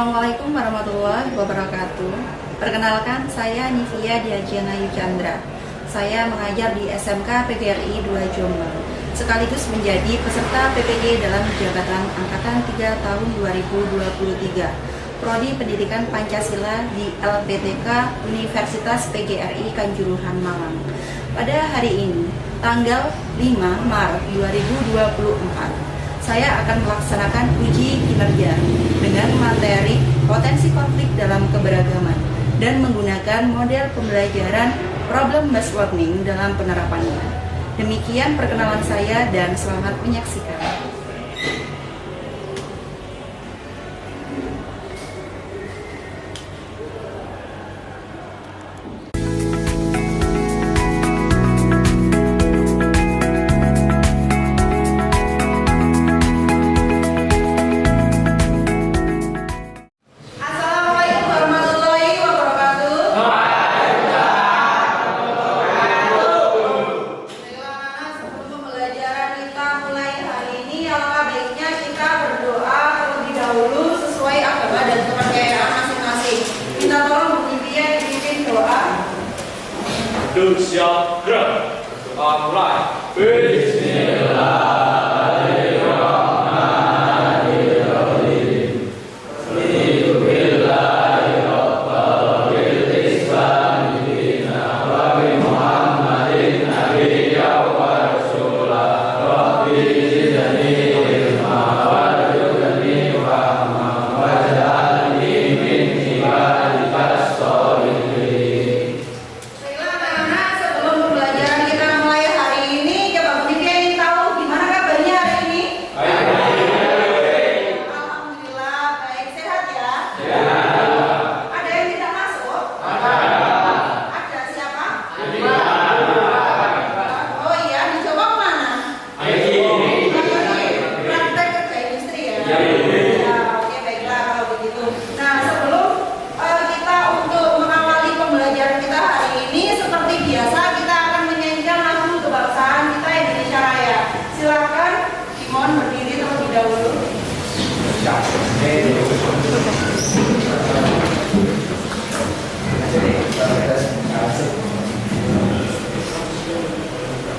Assalamualaikum warahmatullahi wabarakatuh. Perkenalkan, saya Nivia Diajiana Yuchandra. Saya mengajar di SMK PGRI 2 Jombang, sekaligus menjadi peserta PPG dalam jabatan Angkatan 3 tahun 2023, Prodi Pendidikan Pancasila di LPTK Universitas PGRI Kanjuruhan Malang. Pada hari ini, tanggal 5 Maret 2024, saya akan melaksanakan uji kinerja dengan materi potensi konflik dalam keberagaman dan menggunakan model pembelajaran problem-based learning dalam penerapannya. Demikian perkenalan saya dan selamat menyaksikan. Siap, gerak. Mulai. Bismillahirrahmanirrahim. Bismillahirrahmanirrahim. Islamina wa bi Muhammadin nabiyya wa rasulah. Rabbi zidni ilma warzuqni fahma waj'alni min ibadikas sholihin.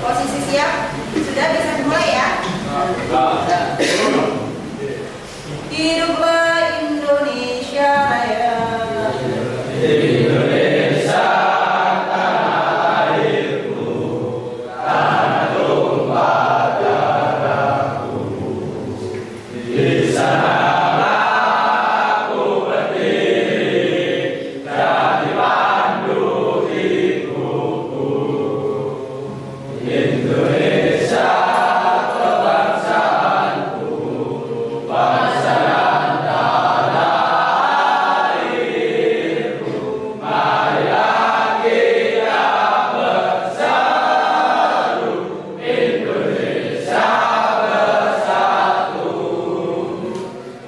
Posisi siap, sudah bisa dimulai ya. Hiduplah Indonesia Raya. Indonesia tanah airku, tanah tumpah darahku. Di sana aku berdiri dan dipandu ibuku. Indonesia kebangsaanku, bangsa dan tanah airku. Marilah kita bersatu, Indonesia bersatu.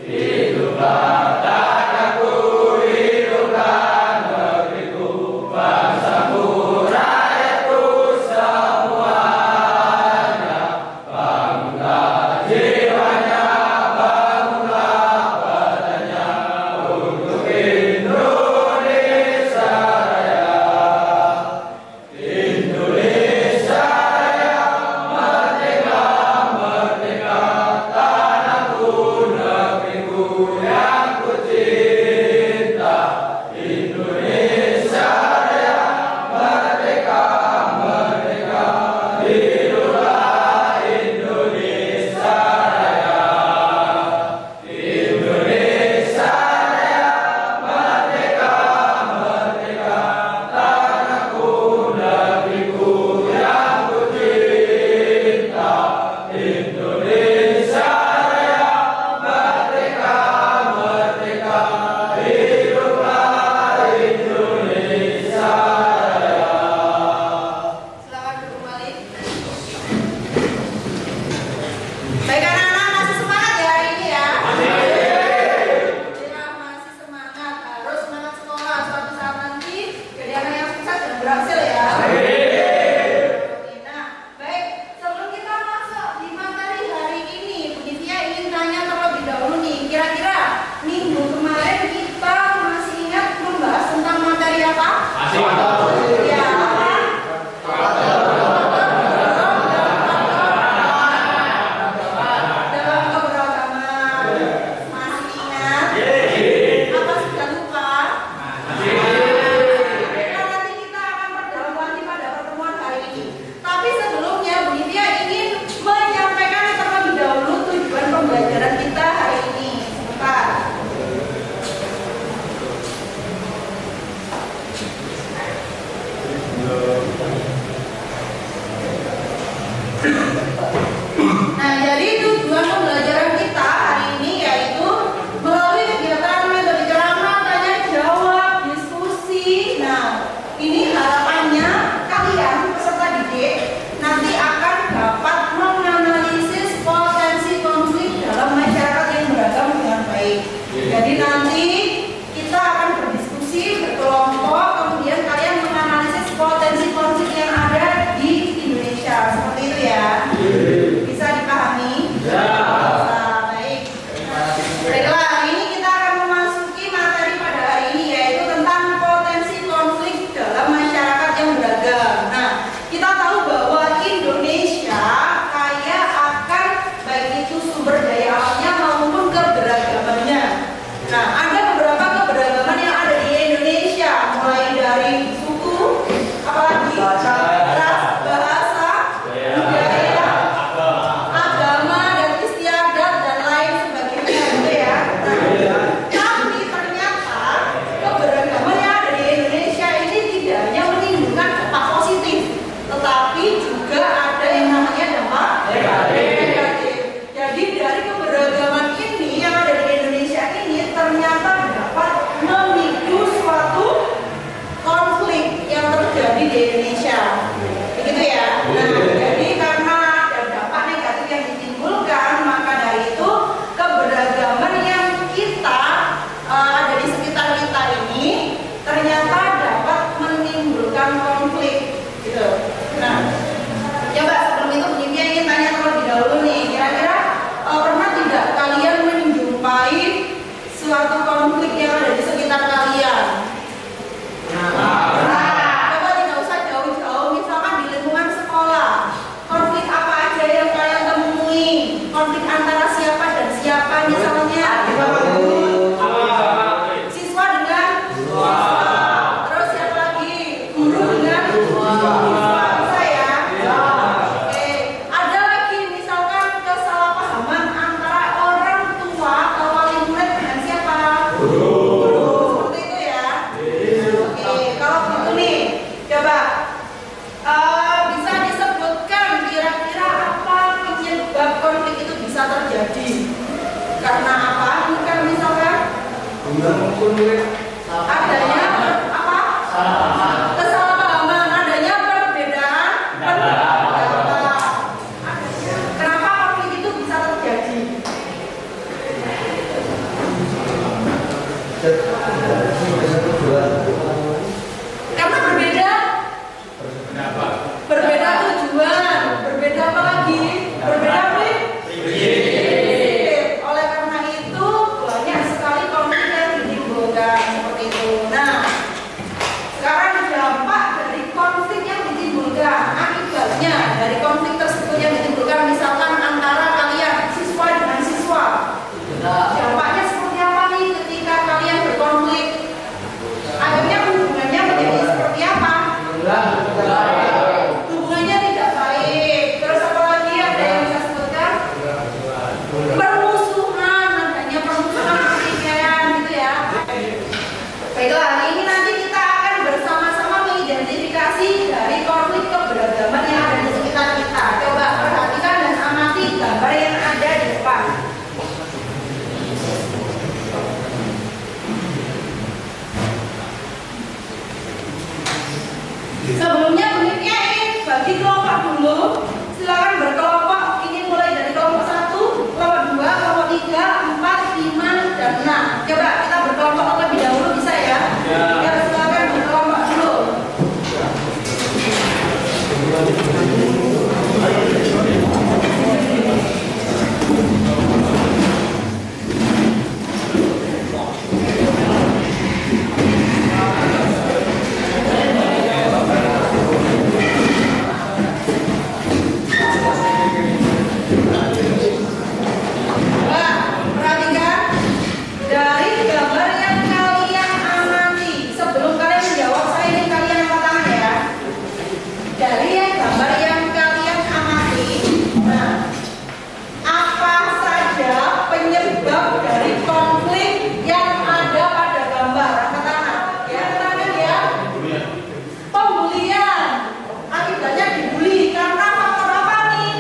Hiduplah tanahku, hiduplah negeriku, bangsaku, rakyatku semuanya. Bangunlah jiwanya, bangunlah badannya untuk Indonesia Raya. Indonesia Raya, merdeka, merdeka, tanahku, negeriku yang ku cinta. Indonesia Raya, merdeka, merdeka, hiduplah Indonesia Raya. Indonesia Raya, merdeka, merdeka, tanahku, negeriku yang ku cinta. Indonesia Raya, merdeka, merdeka, hiduplah Indonesia Raya. Selamat duduk kembali. Baik anak-anak, masih semangat ya hari ini ya? Ya, masih semangat. Harus semangat sekolah. Suatu saat nanti jadi anak yang sukses dan berhasil ya. Oke, nah, baik. Sebelum kita masuk di materi hari ini, Bu Nivia ingin tanya terlebih dahulu nih. Kira-kira minggu kemarin jadi tujuan pembelajaran kita hari ini yaitu melalui kegiatan metode ceramah, tanya jawab, diskusi. Nah, ini harapannya kalian peserta didik nanti akan dapat menganalisis potensi konflik dalam masyarakat yang beragam dengan baik. Jadi nanti kita akan berdiskusi berkelompok, kemudian kalian menganalisis potensi konflik yang ada di Indonesia. Seperti itu ya. Bisa dipahami? Ya. Baik. Baiklah, hari ini kita akan memasuki materi pada hari ini yaitu tentang potensi konflik dalam masyarakat yang beragam. Nah, kita tahu bahwa Indonesia kaya akan baik itu sumber daya alamnya maupun keberagamannya. Nah, ada beberapa keberagaman yang ada di Indonesia, mulai dari suku, apalagi ras, bahasa, budaya, agama dan istiadat dan lain sebagainya, gitu ya. Nah, tapi ternyata keberagaman yang ada di Indonesia ini tidak hanya menimbulkan dampak positif, tetapi juga ada yang namanya dampak negatif. Jadi dari keberagaman ini yang ada di Indonesia ini ternyata dapat memicu suatu konflik yang terjadi di Indonesia. Begitu ya. Nah, jadi karena ada dampak negatif yang ditimbulkan, maka dari itu keberagaman yang kita ada di sekitar kita ini ternyata dapat menimbulkan konflik. Gitu. Nah, coba sebelum itu Nivia ingin tanya terlebih dahulu nih, kira-kira pernah tidak kalian menjumpai suatu konflik yang ada di sekitar kalian? Coba tidak usah jauh-jauh, misalkan di lingkungan sekolah, konflik apa aja yang kalian temui? Konflik antara siapa dan siapa misalnya? Siswa dengan siswa. Terus siapa lagi? Guru dengan siswa. Bisa ya? Oke. Ada lagi misalkan kesalahpahaman antara orang tua atau wali murid dengan siapa? Guru. Seperti itu ya. Oke, kalau gitu nih, coba bisa disebutkan kira-kira apa penyebab konflik itu bisa terjadi? Karena apa? Bukan misalkan adanya apa? Kesalahpahaman, adanya perbedaan pendapat. Kenapa konflik itu bisa terjadi? Karena berbeda tujuan, berbeda apa lagi? Berbeda prinsip. Oleh karena itu banyak sekali konflik yang ditimbulkan seperti itu. Nah, sekarang dampak dari konflik yang ditimbulkan, akibatnya dari konflik tersebut yang ditimbulkan misalkan antara kalian siswa dengan siswa. Dampaknya seperti apa nih ketika kalian berkonflik? Akhirnya hubungannya menjadi seperti apa? Hubungannya tidak baik. Terus apa lagi ada yang bisa sebutkan? Permusuhan, adanya permusuhan pertikaian gitu ya. Baiklah, ini nanti kita akan bersama-sama mengidentifikasi dari konflik keberagaman yang ada di sekitar kita. Coba perhatikan dan amati gambar yang ada di depan. Sebelumnya Nivia ingin bagi kelompok dulu. Silakan berkelompok. Ini mulai dari kelompok 1, kelompok 2, kelompok 3, 4, 5, dan 6. Coba kita berkelompok terlebih dahulu, bisa ya? Ya, silakan berkelompok dulu. Akibatnya dibully karena faktor apa nih?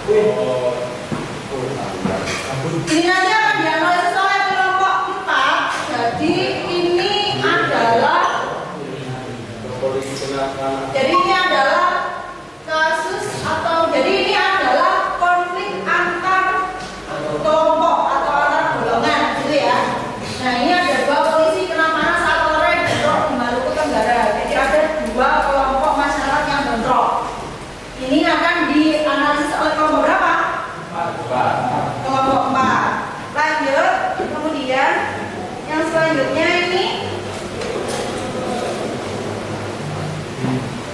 Ini nanti akan dianalisis oleh kelompok 4. Jadi ini adalah kasus atau jadi ini adalah konflik antar kelompok atau antar golongan gitu ya. Nah, ini ada 2 polisi kena panas atau rem bentrok di Maluku Tenggara. Jadi ada 2 kelompok masyarakat yang bentrok. Ini akan dianalisis oleh kelompok berapa? Kelompok 4. Lanjut, kemudian yang selanjutnya ini.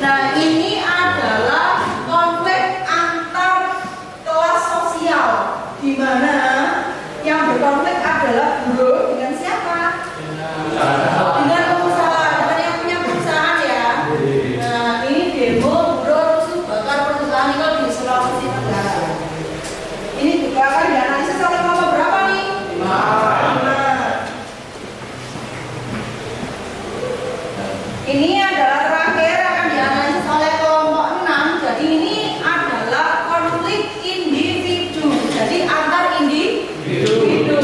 Nah, ini adalah konflik antar kelas sosial, di mana yang berkonflik adalah buruh dengan siapa? Dengan pengusaha, dengan yang punya perusahaan ya. Nah, ini demo buruh rusuh bakar perusahaan nikel di Sulawesi Tenggara. Ini juga akan dianalisis oleh kelompok berapa nih? 5. Ini adalah terakhir akan dianalisis oleh kelompok 6. Jadi ini adalah konflik individu. Jadi antar individu,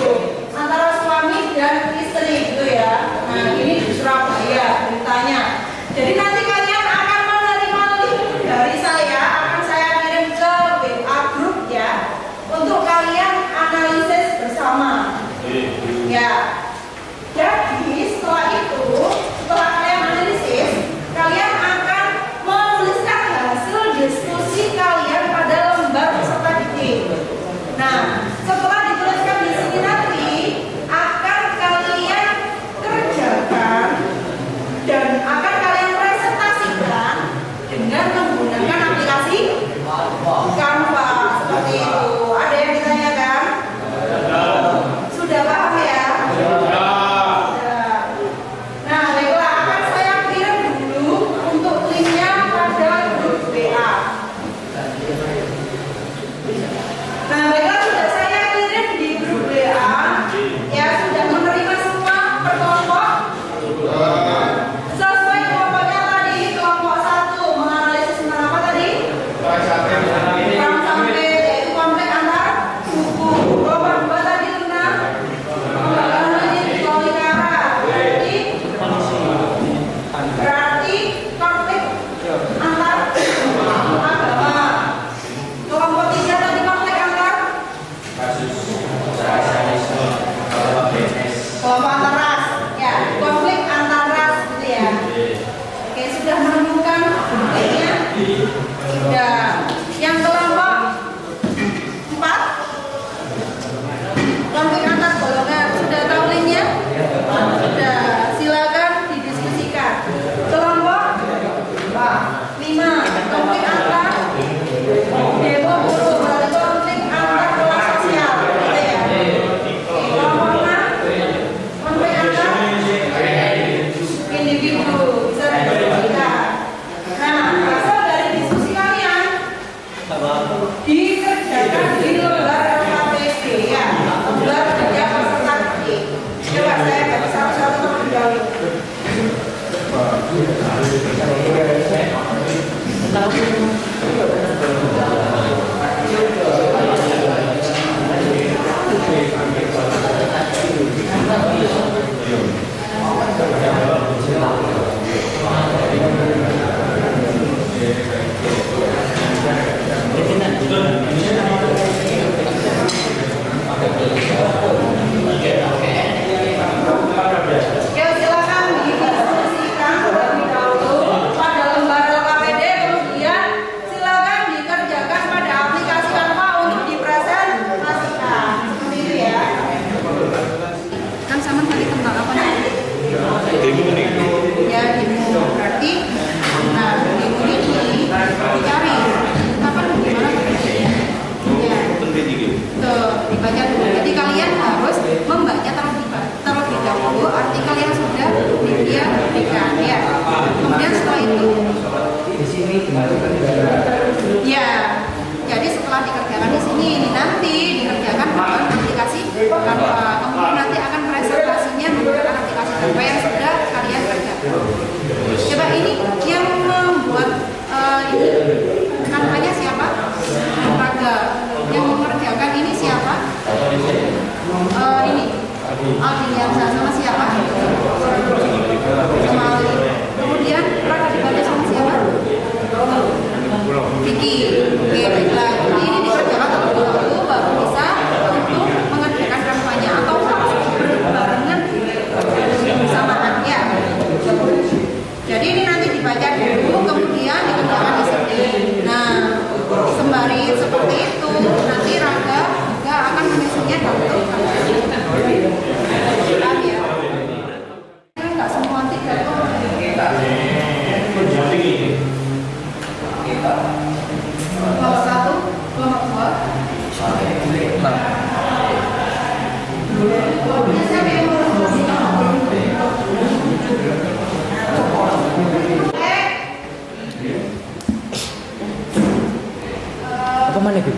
antara suami dan istri gitu ya. Nah, ini di Surabaya beritanya. Jadi nanti kalian akan menerima link dari saya, akan saya kirim ke WA grup ya, untuk kalian analisis bersama. Ya. Jadi setelah itu, setelah kalian analisis, kalian akan menuliskan hasil diskusi kalian pada lembar peserta didik. Nah, setelah dituliskan di sini nanti akan kalian kerjakan dan akan kalian presentasikan dengan menggunakan aplikasi Canva seperti itu. Ada yang ditanyakan? Sudah paham ya? Nah, baiklah, akan saya kirim dulu untuk linknya pada grup WA. Nah, baiklah, sudah saya kirim di grup WA. Ya, sudah menerima semua per kelompok. Sesuai kelompoknya tadi, kelompok 1 menganalisis tentang apa tadi? Perang sampai, yaitu konflik antar suku. Kelompok 2 tadi tentang menganalisis tolikara. Berarti konflik antar agama. Kelompok 3 tadi konflik antar kelompok antar ras. Ya, konflik antar ras gitu ya. Oke, sudah menemukan konfliknya? Sudah. Yang kelompok 4 konflik antar golongan. Sudah tahu linknya? Sudah. Silakan didiskusikan. Kelompok 5 konflik antar demo buruh, berarti konflik antar kelas sosial gitu ya. Oke, kelompok 6 konflik antar individu, bisa didiskusikan. Nah, hasil dari diskusi kalian dikerjakan di lembar LKPD ya, lembar kerja peserta didik. Coba saya baca satu-satu terlebih dahulu. Oke, silakan didiskusikan terlebih dahulu pada lembar LKPD, kemudian silakan dikerjakan pada aplikasi Canva untuk dipresentasikan. Seperti itu ya. Kan sama tadi tentang apa nih? Ya, demo. Berarti, nah, demo ini dicari kapan gimana bekerjanya. Ya, tuh dibaca dulu. Jadi kalian harus membaca terlebih dahulu artikel yang sudah dia berikan. Ya. Kemudian setelah itu, ya. Jadi setelah dikerjakan di sini, ini nanti dikerjakan dengan aplikasi Canva. Kemudian nanti akan presentasinya menggunakan aplikasi Canva yang sudah kalian kerjakan. Coba ini yang membuat ini Canva-nya siapa? Raga. Aldiansa sama siapa? Sama Ali. Kemudian Raka dibantu sama siapa? Vicky. Oke, baiklah. Jadi ini dikerjakan terlebih dahulu baru bisa untuk mengerjakan kampanye atau berbarengan bersamaan ya. Jadi ini nanti dibaca dulu, kemudian dikerjakan di sini. Nah, sembari seperti itu, nanti Raka juga akan menyusunnya dalam bentuk kampanye. Paham ya? Enggak semua tiga kelompok satu, kelompok dua. Siapa yang apa mana itu?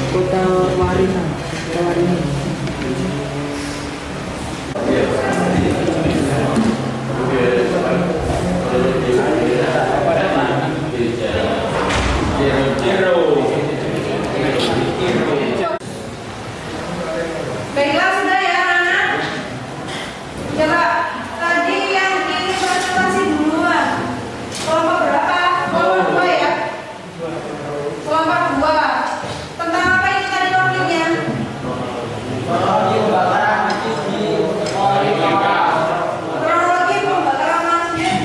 Kota Waringin. Baiklah sudah ya anak-anak. Coba tadi yang ini presentasi duluan. Kelompok berapa? Kelompok 2 ya. Kelompok 2. Tentang apa ini tadi konfliknya? Kronologi pembakaran masjid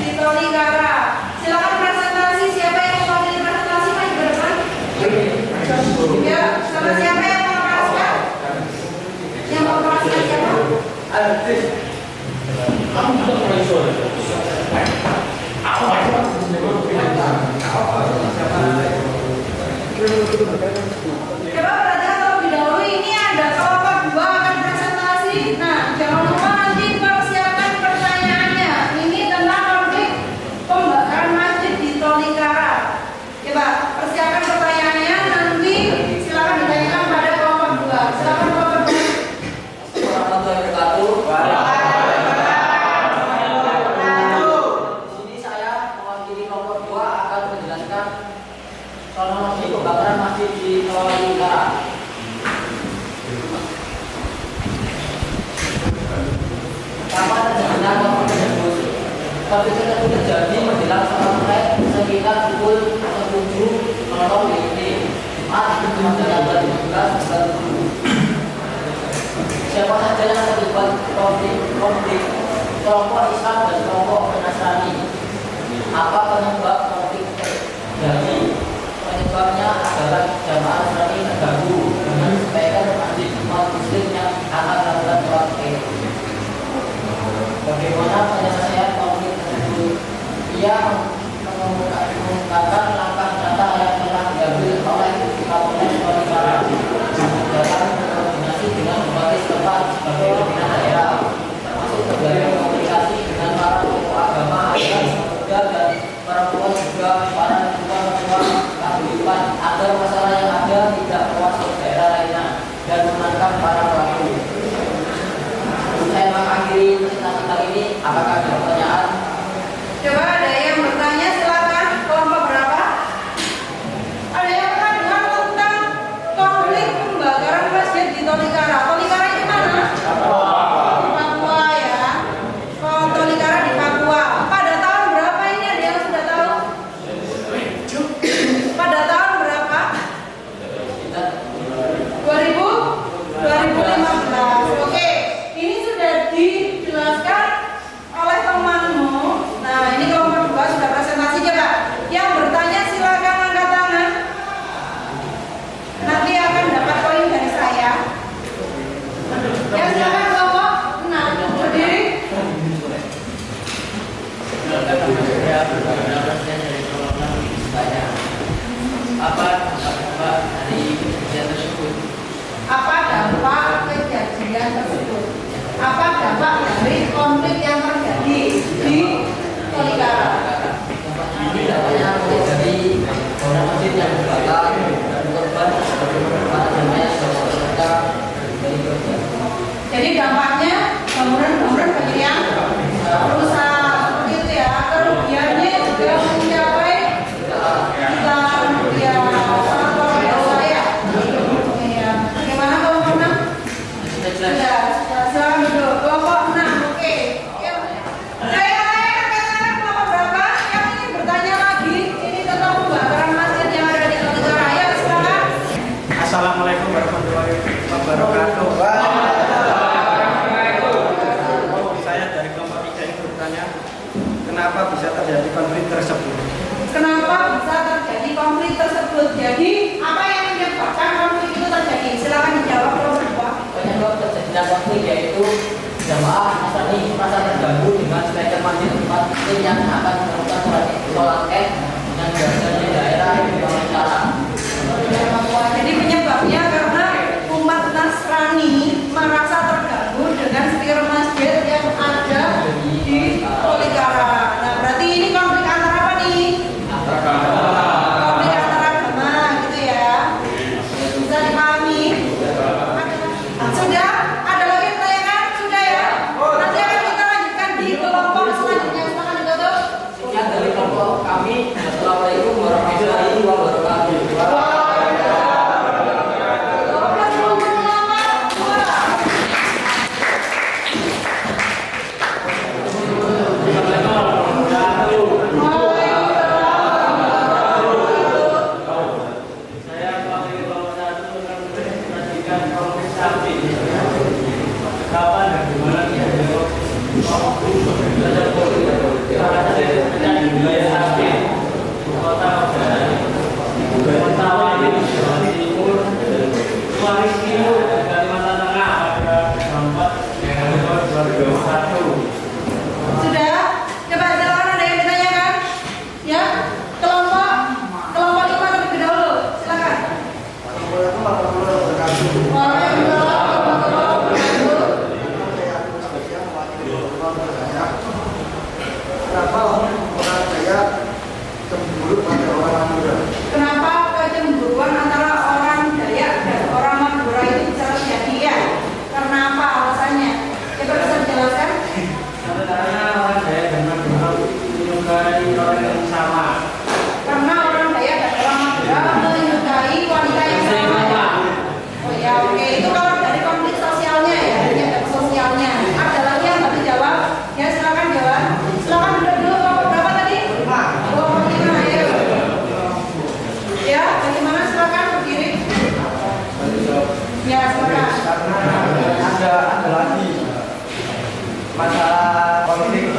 di Tolikara. Silakan presentasi. Siapa yang mau pilih presentasi maju ke depan? Ya, sama siapa yang mau meraskan? Yang mau meraskan siapa? Coba perhatikan terlebih dahulu, ini ada kelompok 2 akan presentasi. Nah, jangan lupa nanti persiapkan pertanyaannya. Ini tentang konflik pembakaran masjid di Tolikara. Coba persiapkan pertanyaannya, nanti silakan ditanyakan pada kelompok 2. Silakan kelompok 2. Di sini saya mewakili kelompok 2 akan menjelaskan kronologi pembakaran masjid di Tolikara. Kapan terjadinya konflik tersebut? Konflik tersebut terjadi menjelang sore sekitar pukul 7.00 WIB Jumat 15 Januari 2020. Siapa saja yang terlibat konflik kelompok Islam dan kelompok Nasrani? Apa penyebab konflik terjadi? Penyebabnya adalah jamaah Nasrani terganggu dengan sebagian masjid umat Muslim yang akan melakukan sholat Id. Bagaimana penyelesaian konflik tersebut? Ia mengungkapkan langkah nyata yang telah diambil oleh Kapolres Tolikara dalam berkoordinasi dengan berbagai tempat sebagai pimpinan daerah, termasuk berbagai komunikasi dengan para tokoh agama, agar pemuda dan perempuan juga para ketua paguyuban agar masalah yang ada tidak meluas ke daerah lainnya dan menangkap para pelaku. Saya mengakhiri presentasi kali ini. Apakah ada pertanyaan? Coba ada yang bertanya, silakan. Kelompok berapa? Ada yang pernah dengar tentang konflik pembakaran masjid di Tolikara? Tolikara itu mana? Di Papua ya. Oh, Tolikara di Papua. Pada tahun berapa ini, ada yang sudah tahu? Pada tahun berapa? 2015. Oke, ini sudah dijelaskan oleh temanmu. Nah, ini kelompok 2 sudah presentasi coba. Yang bertanya silakan angkat tangan. Nanti akan dapat poin dari saya. Ya, silakan kelompok 6 berdiri. Saya apa dampak dari kejadian tersebut? Apa dampak kejadian tersebut? Apa dampak dari konflik yang terjadi di Tolikara? Dampaknya dari bangunan masjid yang terbakar dan korban para jemaah serta dari korban. Jadi dampaknya bangunan-bangunan banyak yang rusak seperti itu ya. Kerugiannya juga mencapai jutaan rupiah. Sangat luar biasa ya. Iya. Bagaimana teman-teman? Sudah dulu. Kelompok 6. Oke. Yuk. Saya rekan-rekan kelompok berapa yang ingin bertanya lagi? Ini tentang pembakaran masjid yang ada di Tolikara. Ayo silakan. Assalamualaikum warahmatullahi wabarakatuh. Saya dari kelompok 3 ini bertanya, kenapa bisa terjadi konflik tersebut? Kenapa bisa terjadi konflik tersebut? Jadi apa yang menyebabkan konflik itu terjadi? Silakan dijawab kelompok 2. Penyebab terjadinya konflik yaitu jamaah Nasrani merasa terganggu dengan spekter masjid tempat yang akan melakukan sholat Id dan berada di daerah Tolikara. Jadi penyebabnya karena umat Nasrani merasa terganggu dengan speaker masjid yang ada di Tolikara. Nah, berarti ini konflik antara apa nih? Konflik antara agama gitu ya. Bisa dipahami? Sudah? Ada lagi yang pertanyaan? Sudah ya? Nanti akan kita lanjutkan di kelompok selanjutnya. Silakan ditutup. Sekian dari kelompok kami. Assalamualaikum warahmatullahi wabarakatuh. Kapan dan di mana terjadi wilayah Sapi, kota Jawa Timur, Sulawesi Timur, Kalimantan Tengah pada 2021. Sudah? Coba silakan ada yang ditanyakan? Ya? Kelompok 5 terlebih dahulu. Silakan. Kenapa kecemburuan antara orang Dayak dan orang Madura itu bisa terjadi ya? Karena apa alasannya? Coba bisa dijelaskan? Karena orang Dayak dan Madura menyukai orang yang sama. Karena orang Dayak dan orang Madura menyukai wanita yang sama. Oh ya, oke. Itu kalau dari konflik sosialnya ya, penyebab sosialnya. Ada lagi yang nggak dijawab? Ya silakan jawab. Silakan duduk dulu. Kelompok berapa tadi? 5. Ayo. Ya, bagaimana? Silakan berdiri. Ya, silakan. Karena ada lagi masalah konflik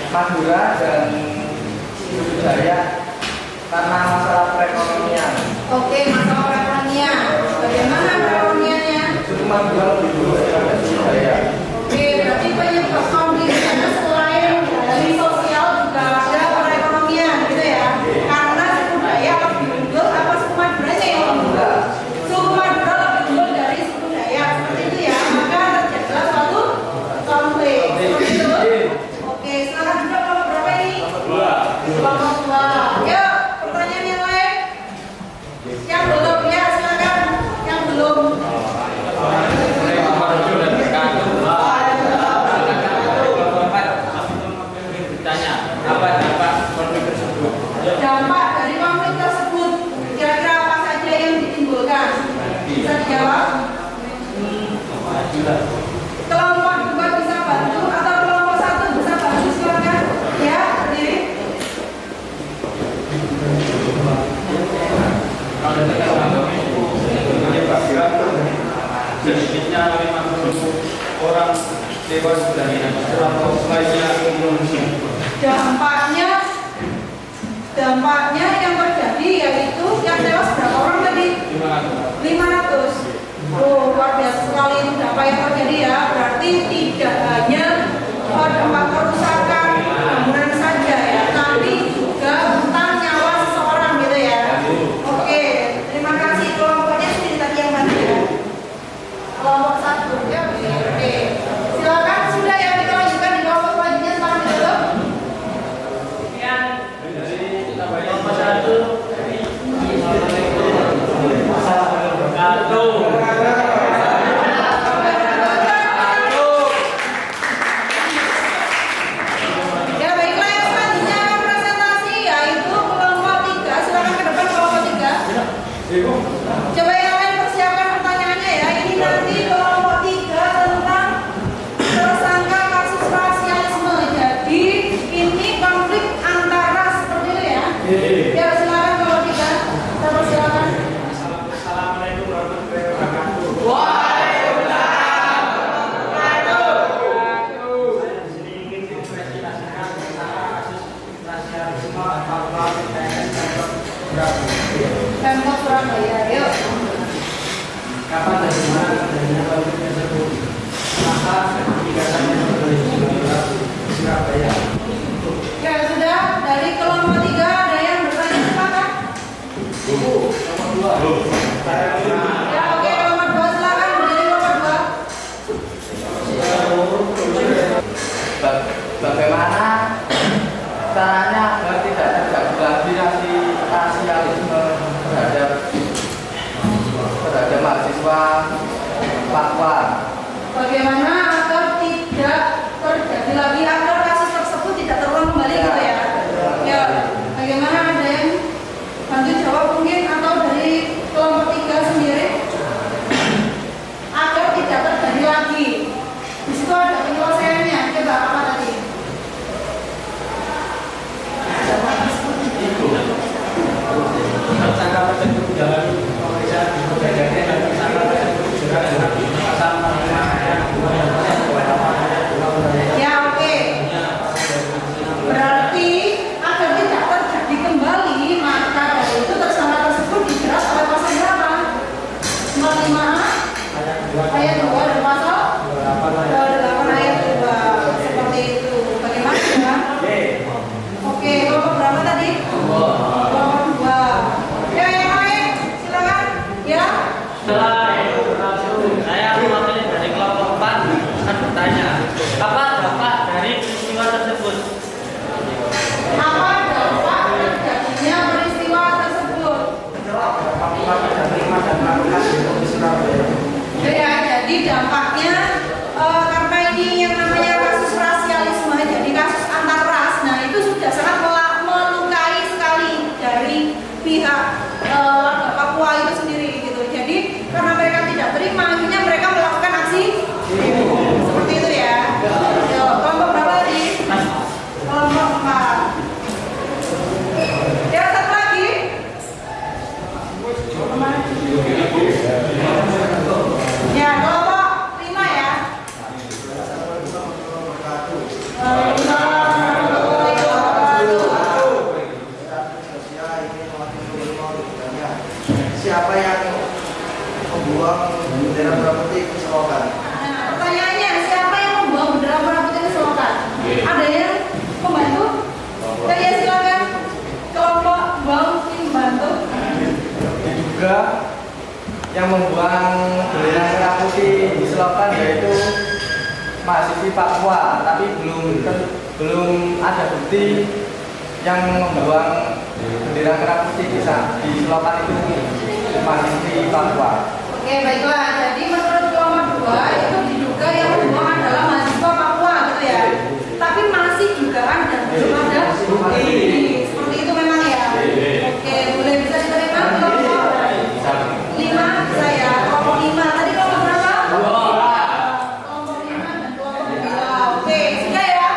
Madura dan budaya karena masalah perekonomian. Oke, masalah perekonomian. Bagaimana perekonomiannya? Itu Madura lebih dulu daripada budaya. Oke, berarti penyebab konfliknya selain dari sosial juga ada perekonomian, gitu ya? Karena suku Dayak lebih unggul, apa suku Maduranya yang unggul? Suku Madura lebih unggul dari suku Dayak, seperti itu ya. Maka terjadilah suatu konflik. Seperti itu. Oke, silakan duduk. Kelompok berapa ini? Kelompok 2. Yuk, pertanyaan yang lain? Yang belum ya, silakan. Yang belum. Dampak dari konflik tersebut kira-kira apa saja yang ditimbulkan? Bisa dijawab? Kelompok 2 bisa bantu atau kelompok 1 bisa bantu, silakan. Ya, berdiri. Sedikitnya 50 orang tewas dari kelompok lainnya Indonesia. Dampaknya yang terjadi yaitu yang tewas berapa orang tadi? 500. Oh, luar biasa sekali itu dampak yang terjadi ya. Berarti tidak hanya dampak kerusakan bangunan saja ya, tapi juga tentang nyawa seseorang gitu ya. Surabaya. Yuk. Kapan dan di mana adanya konflik tersebut? Maka sertifikatnya dari Surabaya. Ya sudah, dari kelompok 3 ada yang bertanya silakan. Ibu, nomor 2. Ya oke, kelompok 2 silakan berdiri kelompok 2. Bagaimana caranya agar tidak terjadi lagi rasialisme terhadap mahasiswa Papua? Bagaimana agar tidak terjadi lagi, agar kasus tersebut tidak terulang kembali gitu ya? Ya, bagaimana ada yang bantu jawab mungkin atau dari kelompok 3 sendiri? Agar tidak terjadi lagi. Di situ ada penyelesaiannya. Coba apa tadi? Tersangka tersebut dalam pemeriksaan di Perdagangnya dan tersangka tersebut juga pasal 45 Ya oke. Berarti agar tidak terjadi kembali, maka dari itu tersangka tersebut dijerat oleh pasal berapa? 45 ayat 2 dan pasal 28 ayat 2. Seperti itu. Bagaimana ya? Oke, kelompok berapa tadi? Kelompok 2. Ya yang lain silakan. Ya. Setelah itu saya mewakili dari kelompok 4 akan bertanya, apa dampak dari peristiwa tersebut? Apa dampak terjadinya peristiwa tersebut? Ya, jadi dampaknya karena ini yang namanya kasus rasialisme, jadi kasus antar ras. Nah, itu sudah sangat melukai sekali dari pihak warga Papua itu sendiri gitu. Jadi karena mereka tidak terima, akhirnya mereka melakukan aksi seperti itu ya. Yo, kelompok berapa tadi? Kelompok 4. Ya, satu lagi. Ya, kelompok 5 ya. Siapa yang membuang bendera merah putih ke selokan? Nah, pertanyaannya siapa yang membuang bendera merah putih ke selokan? Ada yang membantu? Ya, silakan. Kelompok buang membantu. Diduga yang membuang bendera merah putih di selokan yaitu mahasiswi Papua, tapi belum ada bukti yang membuang bendera merah putih di selokan itu mahasiswi Papua. Oke, baiklah. Jadi menurut kelompok 2 itu diduga yang membuang adalah mahasiswa Papua gitu ya. Tapi masih juga ada belum ada bukti. Seperti itu memang ya. Oke, boleh bisa diterima kelompok 5 saya. Kelompok 5 tadi kelompok berapa? Kelompok 5 dan kelompok 2. Oke, sudah ya?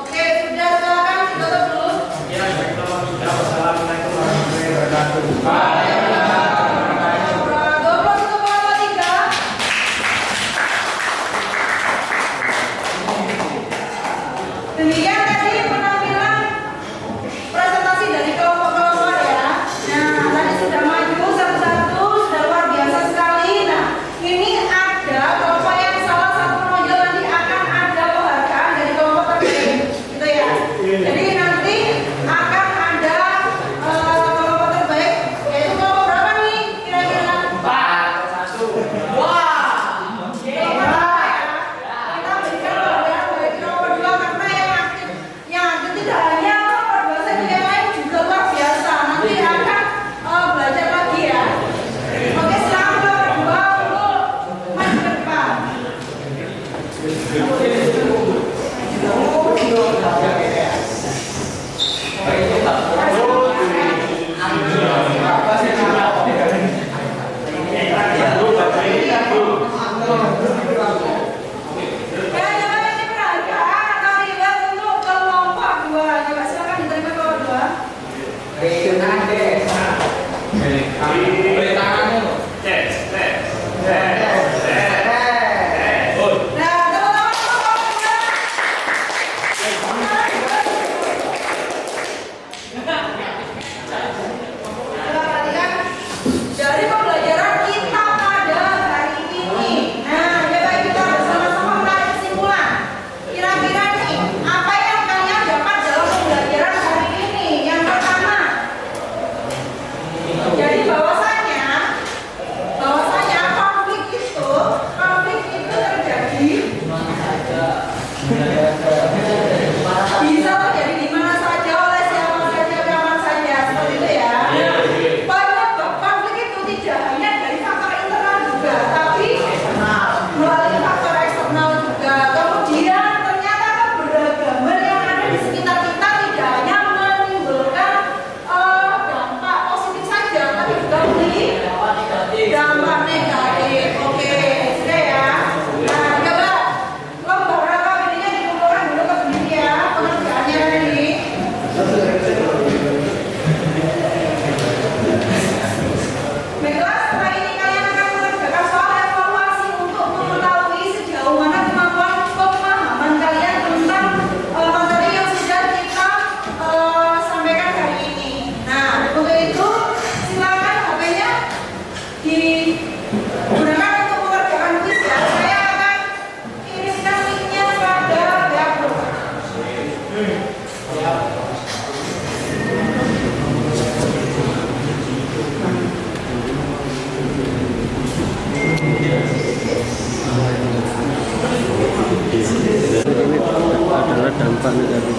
Oke, sudah, silakan ditutup dulu. Assalamualaikum warahmatullahi wabarakatuh. Demikian tadi penampilan presentasi dari kelompok-kelompok ya. Nah, tadi sudah maju satu-satu, sudah luar biasa sekali. Nah, ini ada kelompok yang salah satu menonjol nanti akan ada penghargaan dari kelompok terbaik, gitu ya. Jadi nanti akan ada kelompok terbaik, yaitu kelompok berapa nih kira-kira? 4. Wah, kita berikan penghargaan bagi kelompok 2 karena yang aktif tidak hanya kelompok 2 saja, yang lain juga luar biasa. Nanti akan belajar lagi ya. Oke, silakan kelompok 2 untuk maju ke depan. Ya, coba ini penghargaan atau reward untuk kelompok 2. Coba silakan diterima kelompok 2. Nah, teman-teman kelompok 2. Coba perhatikan adalah dampak negatif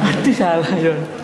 Aduh salah Yon.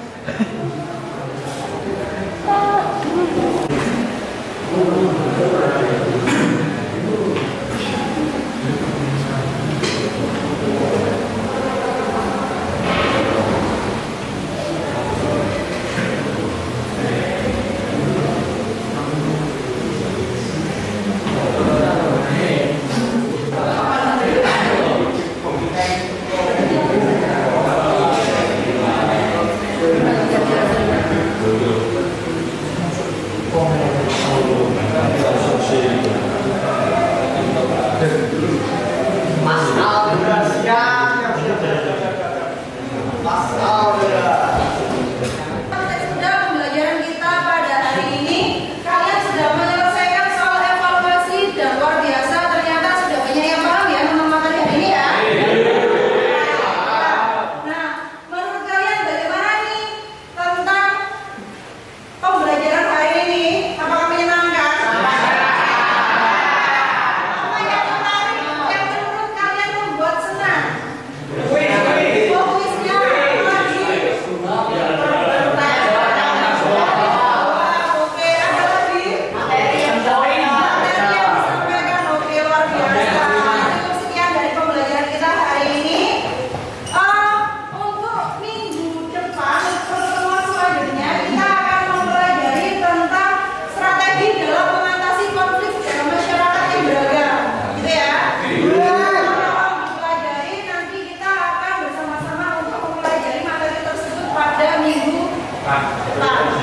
Pak.